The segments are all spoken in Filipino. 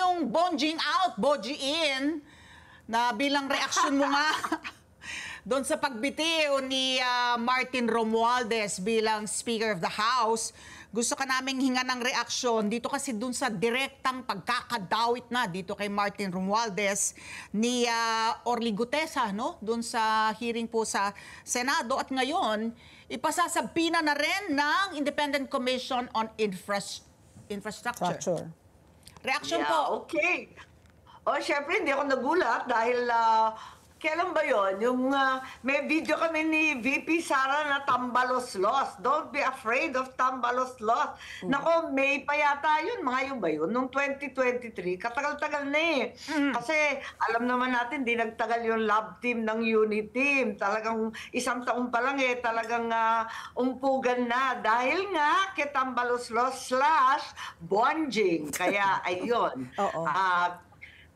yung bonjing out, boji in, na bilang reaksyon mo nga doon sa pagbitiw ni Martin Romualdez bilang Speaker of the House. Gusto ka naming hinga ng reaksyon dito kasi doon sa direktang pagkakadawit na dito kay Martin Romualdez ni Orly Gutesa, no? Doon sa hearing po sa Senado. At ngayon, ipasasabina na rin ng Independent Commission on Infrastructure. Reaction po. Okay. O, syempre, hindi ako nagulat dahil kailan ba yun? Yung may video kami ni VP Sara na Tambaloslos. Don't be afraid of Tambaloslos. Nako, May pa yata yun. Mga yun ba yun? Noong 2023, katagal-tagal na eh. Kasi alam naman natin, di nagtagal yung lab team ng unit team. Talagang isang taon pa lang eh, talagang umpugan na. Dahil nga kay Tambaloslos / Bonjing. Kaya ayun.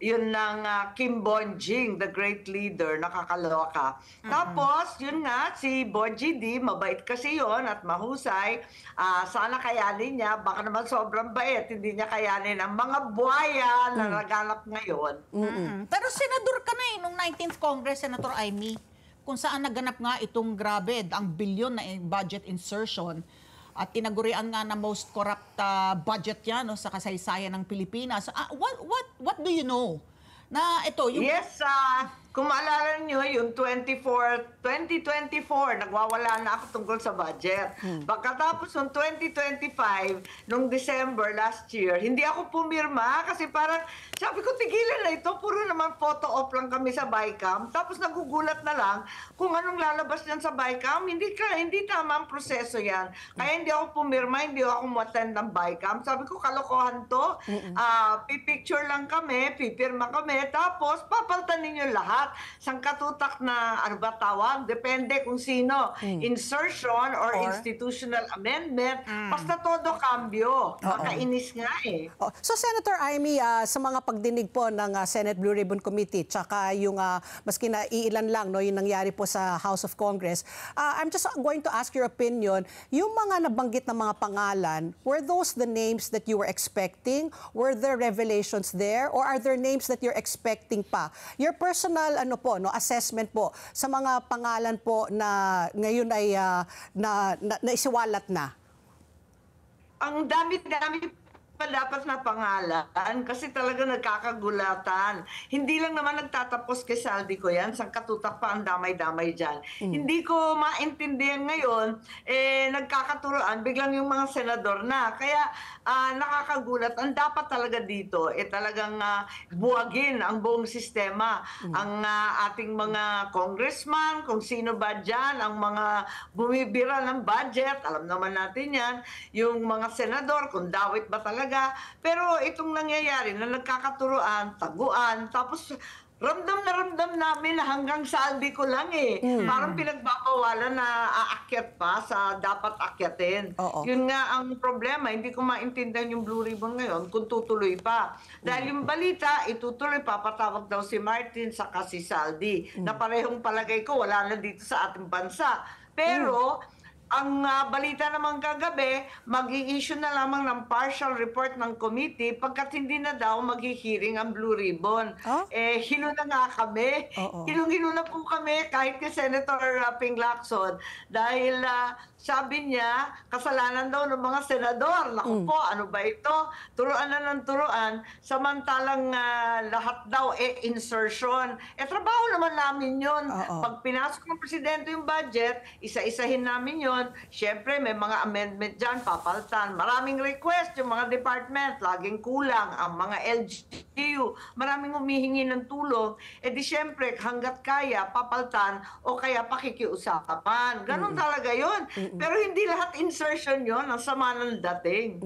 Yun ng Kim Bonjing, the great leader, nakakaloka. Tapos, yun nga, si Bonji D, mabait kasi yun at mahusay. Sana kayanin niya, baka naman sobrang bait, hindi niya kayanin ang mga buhaya na naganap ngayon. Pero senador ka na nung 19th Congress, Senator Amy, kung saan naganap nga itong grabe, ang bilyon na budget insertion. At tinagurian nga na most corrupt budget yan no, sa kasaysayan ng Pilipinas. What do you know? Na ito, yung... Yes, kung maalala nyo, yung 2024, nagwawala na ako tungkol sa budget. Pagkatapos ng 2025, nung December last year, hindi ako pumirma kasi parang, sabi ko, tigilan na ito, puro naman photo op lang kami sa BICAM. Tapos nagugulat na lang kung anong lalabas yan sa BICAM. Hindi tama ang proseso yan. Kaya hindi ako pumirma, hindi ako umattend ng BICAM. Sabi ko, kalokohan to. Pipicture lang kami, pipirma kami, tapos papaltan ninyo lahat. Sangkatutak na, ano ba tawag? Depende kung sino. Insertion or institutional amendment. Basta todo cambio. Makainis nga eh. So, Senator Amy, sa mga pagdinig po ng Senate Blue Ribbon Committee, tsaka yung, maski na iilan lang, no, yung nangyari po sa House of Congress, I'm just going to ask your opinion. Yung mga nabanggit na mga pangalan, were those the names that you were expecting? Were there revelations there? Or are there names that you're expecting pa? Your personal assessment po sa mga pangalan po na ngayon ay naisiwalat na. Ang dami-dami pa dapat na pangalan kasi talaga nagkakagulatan. Hindi lang naman nagtatapos kay Saldi ko yan, sangkatutak pa ang damay-damay dyan. Hindi ko maintindihan ngayon, nagkakaturoan, biglang yung mga senador na. Kaya nakakagulat. Ang dapat talaga dito, talagang buwagin ang buong sistema. Ang ating mga congressman, kung sino ba dyan, ang mga bumibira ng budget, alam naman natin yan, yung mga senador, kung dawit ba talaga. Pero itong nangyayari na nagkakaturoan, taguan, tapos ramdam namin na hanggang saldi ko lang eh. Parang pinagbabawalan na aakyat pa sa dapat akyatin. Yun nga ang problema. Hindi ko maintindihan yung Blue Ribbon ngayon kung tutuloy pa. Dahil yung balita, itutuloy pa, patawag daw si Martin saka si Saldi. Na parehong palagay ko, wala na dito sa ating bansa. Pero ang balita naman kagabi, mag-i-issue na lamang ng partial report ng committee pagkat hindi na daw mag-hearing ang Blue Ribbon. Hilo na nga kami. Hilong-hilo na po kami kahit kay Senator Ping Lacson dahil sabi niya, kasalanan daw ng mga senador. Naku po, ano ba ito? Turuan na ng turuan. Samantalang lahat daw insertion. Trabaho naman namin yun. Pag pinasok ng presidente yung budget, isa-isahin namin yun. Siyempre, may mga amendment dyan, papaltan. Maraming request yung mga department. Laging kulang. Ang mga LGU, maraming humihingi ng tulong. Di siyempre, hanggat kaya, papaltan o kaya pakikiusapan. Ganon talaga yun. Pero hindi lahat insertion yon, ang sama ng dating.